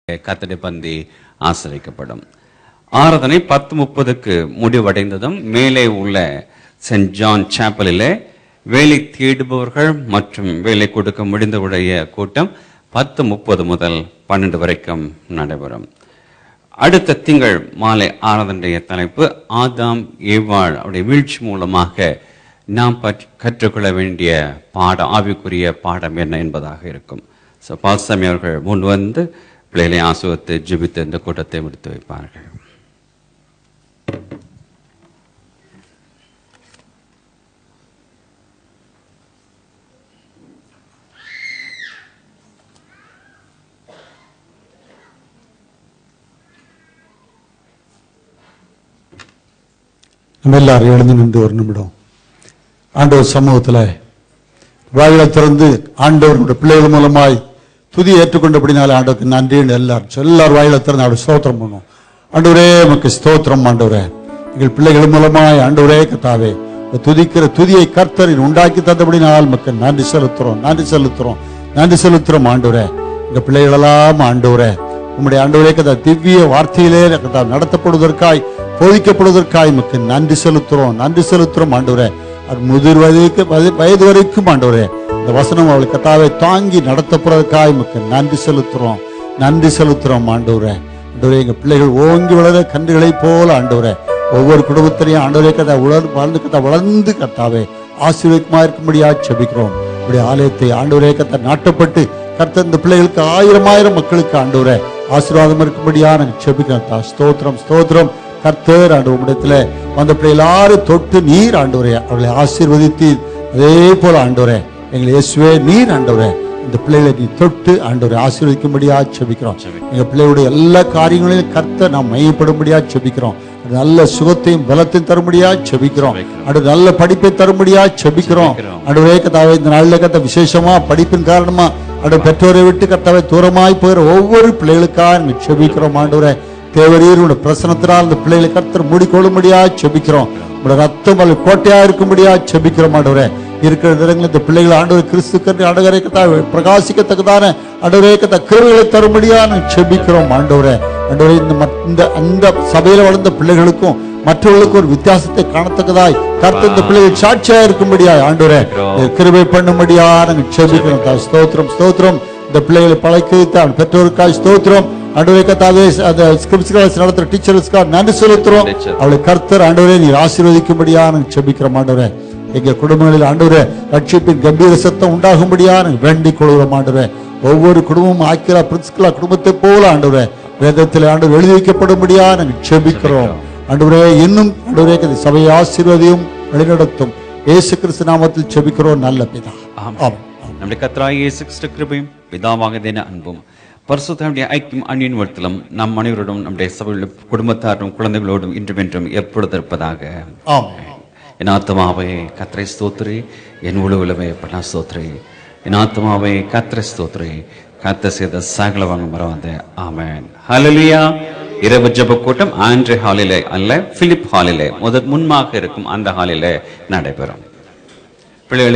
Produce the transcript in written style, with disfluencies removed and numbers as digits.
கர்த்தருடைய பந்தி ஆசிரியக்கப்படும். ஆராதனை 10:30க்கு முடிவடைந்ததும் மேலே உள்ள சென்ட் ஜான் சாப்பலிலே வேலை தேடுபவர்கள் மற்றும் வேலை கொடுக்க முடிந்தவுடைய கூட்டம் 10:30 முதல் 12 வரைக்கும் நடைபெறும். அடுத்த திங்கள் மாலை ஆராதனுடைய தலைப்பு ஆதாம் ஏவாள் அவருடைய வீழ்ச்சி மூலமாக நாம் கற்றுக்கொள்ள வேண்டிய ஆவிக்குரிய பாடம் என்ன என்பதாக இருக்கும். பால்சாமி அவர்கள் முன் வந்து பிள்ளைகளை ஆசுவத்தை ஜெபித்து இந்த கூட்டத்தை முடித்து வைப்பார்கள். நம்ம எல்லாரும் எழுந்து நின்று ஒரு நிமிடம் ஆண்டவர் சமூகத்தில் வாயிலை திறந்து ஆண்டவருடைய பிள்ளைகள் மூலமாய் துதி ஏற்றுக்கொண்டபடினாலே ஆண்டவருக்கு நன்றி. எல்லாரும் வாயிலை திறந்து அவருடைய ஸ்தோத்திரம் பண்ணும். ஆண்டவரே உமக்கு ஸ்தோத்திரம். ஆண்டவரே எங்கள் பிள்ளைகள் மூலமாய் ஆண்டவரே கர்த்தாவே துதிக்கிற துதியை கர்த்தரின் உண்டாக்கி தந்தபடினால் உமக்கு நன்றி செலுத்துறோம். ஆண்டவரே எங்க பிள்ளைகளெல்லாம் ஆண்டவரே உம்முடைய ஆண்டவரே கதா திவ்ய வார்த்தையிலே நடத்தப்படுவதற்காய் போதிக்கப்படுவதற்காய் உமக்கு நன்றி செலுத்துறோம். ஆண்டவரே அது முதிர் வயது வரைக்கும் ஆண்டவரே இந்த வசனம் அவளை கத்தாவை தாங்கி நடத்தப்படுவதற்காய் உமக்கு நன்றி செலுத்துறோம். ஆண்டவரே எங்க பிள்ளைகள் ஓங்கி வளர கன்றுகளை போல ஆண்டவரே ஒவ்வொரு குடும்பத்திலையும் ஆண்டவரே வளர்ந்து கத்தாவே ஆசீர்வாதமா இருக்கும்படியா செபிக்கிறோம். இப்படி ஆலயத்தை ஆண்டவரே நாட்டப்பட்டு கர்த்தர் இந்த பிள்ளைகளுக்கு 1000 மக்களுக்கு ஆண்டவரே ஆசீர்வாதம் இருக்கும்படியா நாங்கள் செபிக்கிறோம். ஸ்தோத்திரம் கர்த்தர் ஆண்டு உம்மிடத்துல வந்த பிள்ளை எல்லாரும் தொட்டு நீர் ஆண்டவரே அவர்களை ஆசீர்வதித்து அதே போல ஆண்டவரே எங்களை இயேசுவே நீர் ஆண்டவரே இந்த பிள்ளைகளை நீ தொட்டு ஆண்டவரை ஆசீர்வதிக்கும்படியா செபிக்கிறோம். எங்க பிள்ளைகளுடைய எல்லா காரியங்களையும் கர்த்தர் நாம் மையப்படும்படியா செபிக்கிறோம். நல்ல சுகத்தையும் பலத்தையும் தரும்படியா செபிக்கிறோம். அடுத்து நல்ல படிப்பை தரும்படியா செபிக்கிறோம். ஆண்டவரே கர்த்தாவே இந்த நாளில் கர்த்தா விசேஷமா படிப்பின் காரணமா பெற்றோரை விட்டு கர்த்தாவே தூரமாய் போகிற ஒவ்வொரு பிள்ளைகளுக்காக செபிக்கிறோம். ஆண்டவரே தேவரீருடைய பிரசனத்தினால் இந்த பிள்ளைகளை கர்த்தர் மூடிக்கொள்ளும்படியா செபிக்கிறோம். உங்களுடைய ரத்தம் அல்ல கோட்டையா இருக்கும்படியா செபிக்கிறோம். ஆண்டவரே இருக்கிற இடங்களில் இந்த பிள்ளைகள் ஆண்டவர் கிறிஸ்துக்கு ஆண்டவரே கர்த்தா பிரகாசிக்கத்தக்கதான ஆண்டவரே கர்த்தா கிருபைகளை தரும்படியா செபிக்கிறோம். ஆண்டவரே அந்த சபையில வளர்ந்த பிள்ளைகளுக்கும் மற்றவர்களுக்கும் ஒரு வித்தியாசத்தை காணத்தக்கதாய் கர்த்தர் இந்த பிள்ளைகள் சாட்சியா இருக்கும்படியா ஆண்டவரே கிருபை பண்ணும்படியா நாங்கள் செபிக்கிறோம். ஸ்தோத்திரம் இந்த பிள்ளைகளை பழக்க பெற்றோருக்காய் ஸ்தோத்திரம். ஆண்டவரே கர்த்தாவே அந்த ஸ்கிரிப்ட் கிளாஸ் நடத்துற டீச்சர்ஸ்க்காக நன்றி செலுத்துறோம். அவளை கர்த்தர் ஆண்டவரே நீர் ஆசீர்வதிக்கும்படியா நாங்கள் செபிக்கிறோம். ஆண்டவரே எங்க குடும்பங்களில் ஆண்டவரே ரட்சிப்பின் கம்பீர சத்தம் உண்டாகும்படியா நாங்கள் வேண்டிக் கொள்கிறோம். ஆண்டவரே ஒவ்வொரு குடும்பமும் ஆக்கிரா பிரின்ஸ்கலா குடும்பத்தை போல ஆண்டவரே வேதத்தில் ஆண்டவர் எழுதி வைக்கப்படும்படியா நாங்கள் செபிக்கிறோம். ஆண்டவரே இன்னும் ஆண்டவரே சபையை ஆசீர்வதியும் வழிநடத்தும் இயேசு கிறிஸ்து நாமத்தில் செபிக்கிறோம் நல்ல பிதா. நம்முடைய கர்த்தராகிய இயேசு கிறிஸ்து கிருபையும் பிதாவாக தேவ அன்பும் பரிசுத்தமுடைய ஐக்கியம் அன்பின் நம் அனைவரோடும் நம்முடைய சபையில் குடும்பத்தாரும் குழந்தைகளோடும் இன்றுமென்றும் எப்பொழுது இருப்பதாக. என் ஆத்மாவே கர்த்தரை ஸ்தோத்திரி, என் உலகமே பண்ணா ஸ்தோத்திரி. என் ஆத்மாவே கர்த்தரை ஸ்தோத்திரி, கர்த்தர் செய்த சகலவாங்க மறவாத. ஆமென். ஹல்லேலூயா. இரவு ஜெப கூட்டம் ஆண்ட்ரே ஹாலிலே அல்ல, பிலிப் ஹாலிலே முன்பாக இருக்கும் அந்த ஹாலிலே நடைபெறும். பிள்ளைகளுக்கு